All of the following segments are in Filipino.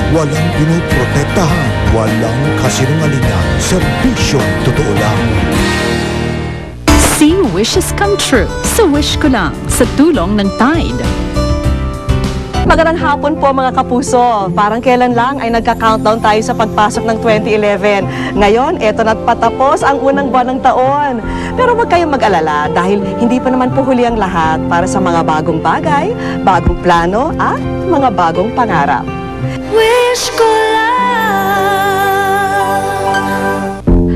Walang pinoprotektahan, walang kasinungalingan, serbisyong totoo lang. See wishes come true sa Wish Ko Lang sa tulong ng Tide. Magandang hapon po mga kapuso. Parang kailan lang ay nagka-countdown tayo sa pagpasok ng 2011. Ngayon, eto na't patapos ang unang buwan ng taon. Pero huwag kayong mag-alala dahil hindi pa naman po huli ang lahat para sa mga bagong bagay, bagong plano at mga bagong pangarap. Wish ko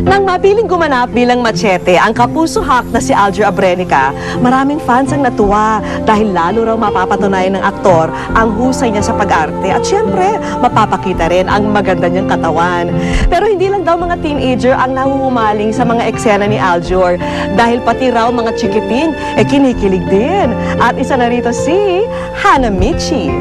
Nang mapiling gumanap bilang Machete ang kapuso-hak na si Alger Abrenica, maraming fans ang natuwa dahil lalo raw mapapatunayan ng aktor ang husay niya sa pag-arte at syempre mapapakita rin ang maganda niyang katawan. Pero hindi lang daw mga teenager ang nahuhumaling sa mga eksena ni Alger dahil pati raw mga chikiting kinikilig din. At isa na rito si Hana Michi.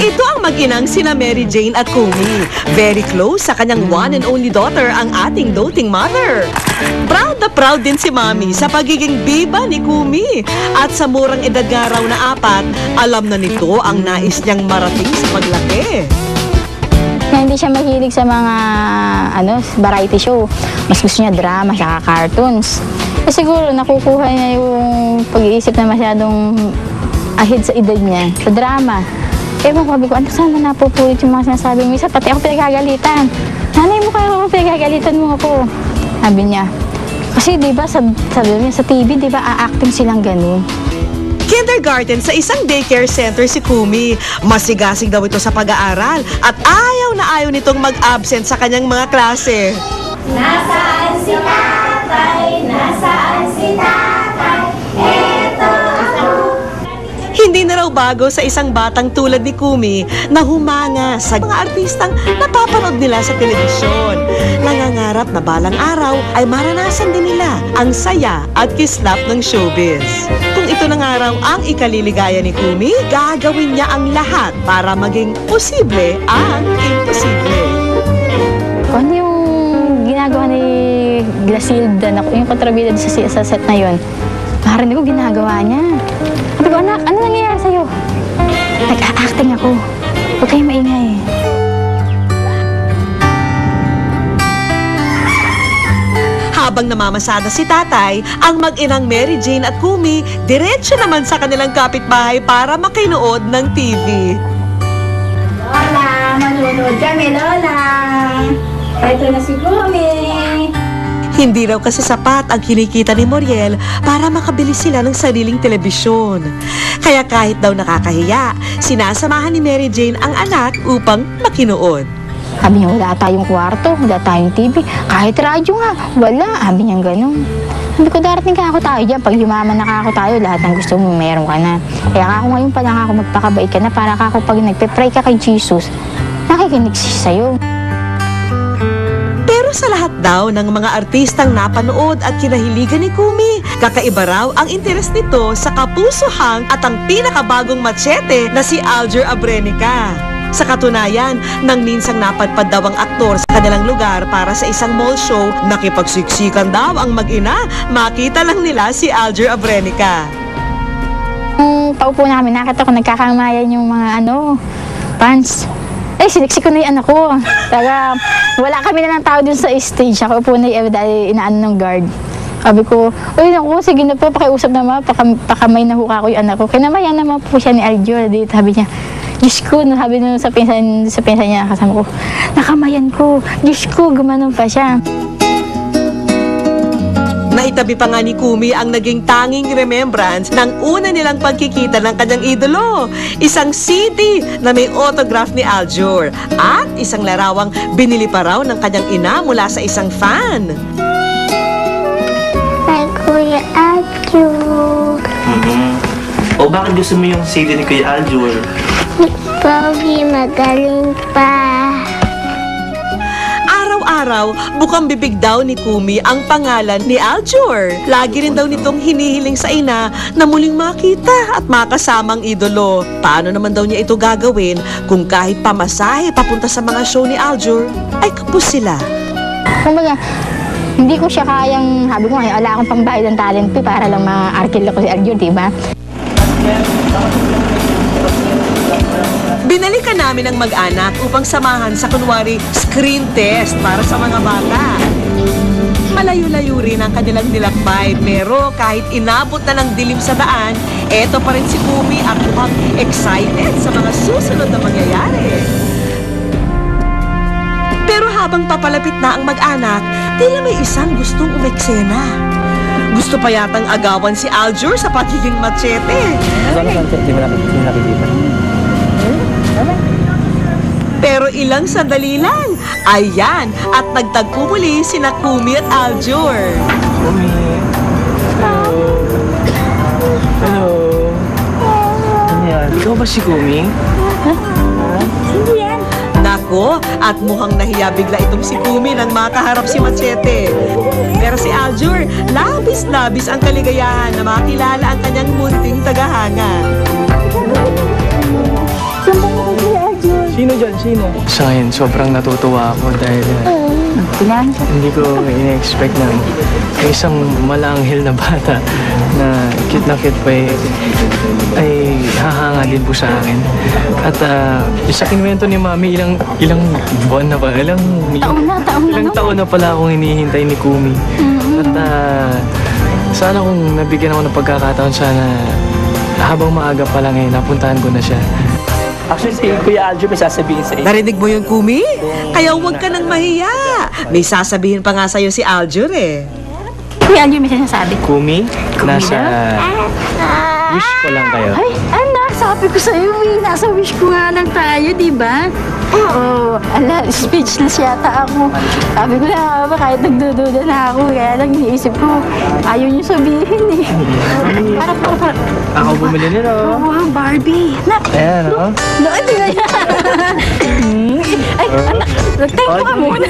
Ito ang mag-inang sina Mary Jane at Kumi. Very close sa kanyang one and only daughter, ang ating doting mother. Proud na proud din si Mami sa pagiging biba ni Kumi. At sa murang edad nga raw na 4, alam na nito ang nais niyang marating sa paglaki. Hindi siya mahilig sa mga variety show. Mas gusto niya drama, saka cartoons. Siguro nakukuha niya yung pag-iisip na masyadong ahead sa edad niya, sa drama. Ewan ko, sabi ko, ano saan na napupulit yung mga sinasabi mo? Isa, pati ako pinagagalitan. Nanay mo kayo, pinagagalitan mo ako. Sabi niya. Kasi diba, sa TV, diba, a-acting silang ganun. Kindergarten sa isang daycare center si Kumi. Masigasig daw ito sa pag-aaral at ayaw na ayaw nitong mag-absent sa kanyang mga klase. Nasaan si tatay? Nasaan si tatay? Eto ako. Hindi na raw bago sa isang batang tulad ni Kumi na humanga sa mga artistang napapanood nila sa telebisyon. Nangangarap na balang araw ay maranasan din nila ang saya at kislap ng showbiz. Kung ito na nga raw ang ikaliligaya ni Kumi, gagawin niya ang lahat para maging posible ang imposible. Ano yung ginagawa ni Glasilda, yung kontrabida sa set na yun? Parang ko ginagawa niya. Sabi ko, anak, ano nangyayari sa'yo? Nag-a-acting ako. Huwag kayong maingay. Habang namamasada si tatay, ang mag-inang Mary Jane at Kumi, diretso naman sa kanilang kapitbahay para makinood ng TV. Lola, manunood kami, Lola. Ito na si Kumi. Hindi raw kasi sapat ang kinikita ni Moriel para makabili sila ng sariling telebisyon. Kaya kahit daw nakakahiya, sinasamahan ni Mary Jane ang anak upang makinood. Sabi niya, wala tayong kwarto, wala tayong TV. Kahit radyo nga, wala. Sabi niya gano'n. Sabi ko, darating ka ako tayo dyan. Pag yumaman na ako tayo, lahat ng gusto mo, meron ka na. Kaya ako ngayon pa lang ako magpakabait ka na para ako pag nagpe-pray ka kay Jesus, nakikinig siya sa'yo. Sa lahat daw ng mga artistang napanood at kinahiligan ni Kumi, kakaiba raw ang interes nito sa kapusohang at ang pinakabagong Machete na si Alger Abrenica. Sa katunayan, nang minsang napadpad daw ang aktor sa kanilang lugar para sa isang mall show, nakipagsiksikan daw ang mag-ina, makita lang nila si Alger Abrenica. Paupo na kami, nakita ko nagkakamayan yung mga fans. Siniksik ko na yung anak ko. Taga, wala kami na ng tao dun sa stage. Ako po na yung inaano ng guard. Sabi ko, uy naku, sige na po, pakiusap naman, pakamay na huka ko yung anak ko. Kinamayan naman po siya ni Alger. Sabi niya, Diyos ko, sabi nung sa pinsan niya kasama ko, nakamayan ko, Diyos ko, gumanon pa siya. Naitabi pa nga ni Kumi ang naging tanging remembrance ng una nilang pagkikita ng kanyang idolo. Isang CD na may autograph ni Alger at isang larawang binili pa raw ng kanyang ina mula sa isang fan. Kay Kuya Alger. O bakit gusto mo yung CD ni Kuya Alger? Pogi, magaling pa. Araw-araw, bukang bibig daw ni Kumi ang pangalan ni Alger. Lagi rin daw nitong hinihiling sa ina na muling makita at makasamang idolo. Paano naman daw niya ito gagawin kung kahit pamasahe papunta sa mga show ni Alger ay kapos sila? Kumbaga, hindi ko siya kayang, sabi ko wala akong pambayad ng talent fee para lang ma-arkil ako si Alger, diba? Binalikan namin ang mag-anak upang samahan sa kunwari screen test para sa mga bata. Malayo-layo rin ang kanilang nilakbay, pero kahit inabot na ng dilim sa daan, eto pa rin si Kumi at mukhang excited sa mga susunod na mangyayari. Pero habang papalapit na ang mag-anak, tila may isang gustong umeksena. Gusto pa yatang agawan si Aljur sa pagiging machete. Di mo nakikita. Pero ilang sandali lang, ayan, at nagtagpo muli sina Kumi at Aljur. Kumi. Hello. Ano yan? Ikaw ba si Kumi? Nako, at mukhang nahiya bigla itong si Kumi nang makaharap si Machete. Pero si Aljur, labis-labis ang kaligayahan na makilala ang kanyang munting tagahanga. Sino dyan? Sino? Sa ngayon, sobrang natutuwa ako dahil hindi ko in-expect na may isang malanghel na bata na cute pa ay hahanga din po sa akin. At sa kinwento ni Mami, ilang buwan na pa, ilang taon na pala akong hinihintay ni Kumi. At sana kung nabigyan ako ng pagkakataon, sana habang maaga pa lang napuntahan ko na siya. Actually, si Kuya Aljur may sasabihin sa inyo. Narinig mo yun, Kumi? Kaya huwag ka nang mahiya. May sasabihin pa nga sa'yo si Aljur eh. Kuya Aljur, may sinasabi. Kumi, nasa wish ko lang kayo. Ay, anak, sabi ko sa'yo, nasa wish ko nga lang tayo, di ba? Oo, speechless yata ako. Sabi ko na kahit nagdududa na ako, kaya lang iniisip ko, ayaw niyo sabihin eh. Para. Ako bumili nila. Wow, Barbie. Nak, Ayan, o. hindi na yan. Ay, anak, nag-thank ka muna.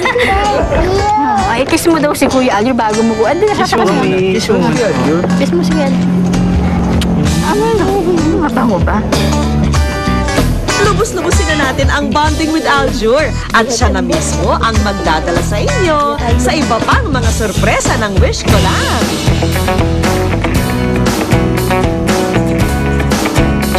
Ay, kiss mo daw si Kuya Aljur bago mo ko. Andi na Kiss mo, Kumi. Kiss mo. Kiss mo si Aljur. Mabango ba? Lubos-lubusin na natin ang bonding with Aljur at siya na mismo ang magdadala sa inyo sa iba pang mga sorpresa ng Wish Ko Lang.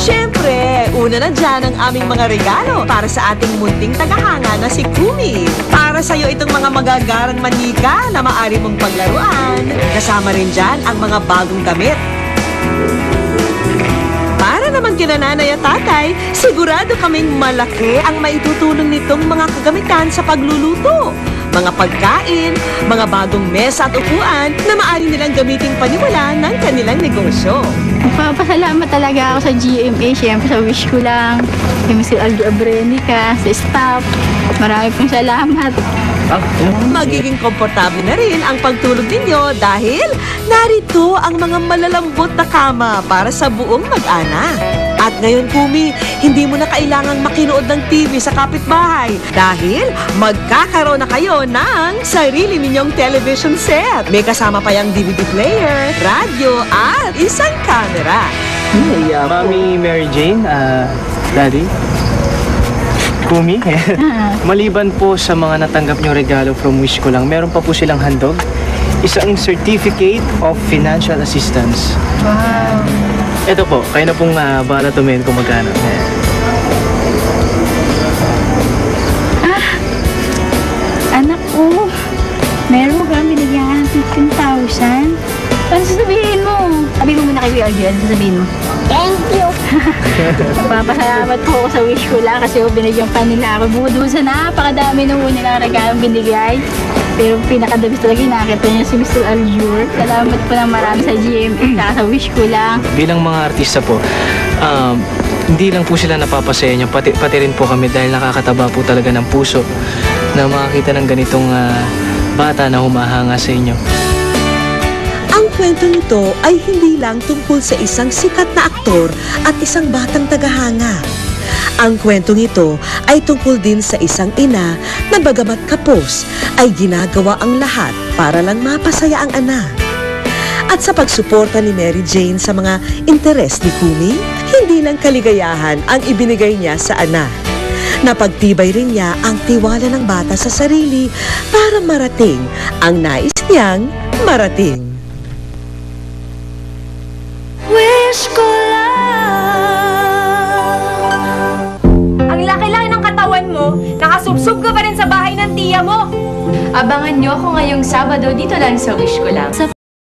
Siyempre, una na dyan ang aming mga regalo para sa ating munting tagahanga na si Kumi. Para sa'yo itong mga magagarang manika na maaari mong paglaruan. Kasama rin dyan ang mga bagong damit. Para naman kina nanay at tatay, sigurado kaming malaki ang maitutulong nitong mga kagamitan sa pagluluto. Mga pagkain, mga bagong mesa at upuan na maaari nilang gamiting paniwala ng kanilang negosyo. Magpapasalamat talaga ako sa GMA, siyempre sa wish ko lang. Kay Mr. Aljur Abrenica, sa staff. Marami pong salamat. Magiging komportable na rin ang pagtulog ninyo dahil narito ang mga malalambot na kama para sa buong mag-anak. At ngayon, Kumi, hindi mo na kailangang makinood ng TV sa kapitbahay dahil magkakaroon na kayo ng sarili ninyong television set. May kasama pa yung DVD player, radyo, at isang camera. Mami Mary Jane, Daddy, Kumi, maliban po sa mga natanggap niyong regalo from Wish Ko Lang, meron pa po silang handog, isang Certificate of Financial Assistance. Wow. Ito po, kayo na pong bahala tumayin kung magkano. Anak ko, meron ka binigyan ng 15,000. Ano sasabihin mo? Sabihin mo muna kay Kuya Aljur, ano sasabihin mo? Thank you. Papasalamat po ako sa wish ko lang kasi binigyan pa nila ako. Bukod doon sa napakadami nung nilang regalong binigay. Pero pinakadabis talaga yung nakita niya si Mr. Aljur. Salamat po ng marami sa GMA at sa wish ko lang. Bilang mga artista po, hindi lang po sila napapasaya niyo, pati rin po kami dahil nakakataba po talaga ng puso na makakita ng ganitong bata na humahanga sa inyo. Ang kwento nito ay hindi lang tungkol sa isang sikat na aktor at isang batang tagahanga. Ang kwentong ito ay tungkol din sa isang ina na bagamat kapos ay ginagawa ang lahat para lang mapasaya ang anak. At sa pagsuporta ni Mary Jane sa mga interes ni Kumi, hindi lang kaligayahan ang ibinigay niya sa anak. Napagtibay rin niya ang tiwala ng bata sa sarili para marating ang nais niyang marating. Wish ko lang. Ang laki-laki Sub ka pa rin sa bahay ng tiya mo. Abangan niyo ako ngayong Sabado dito lang sa Wish Ko Lang.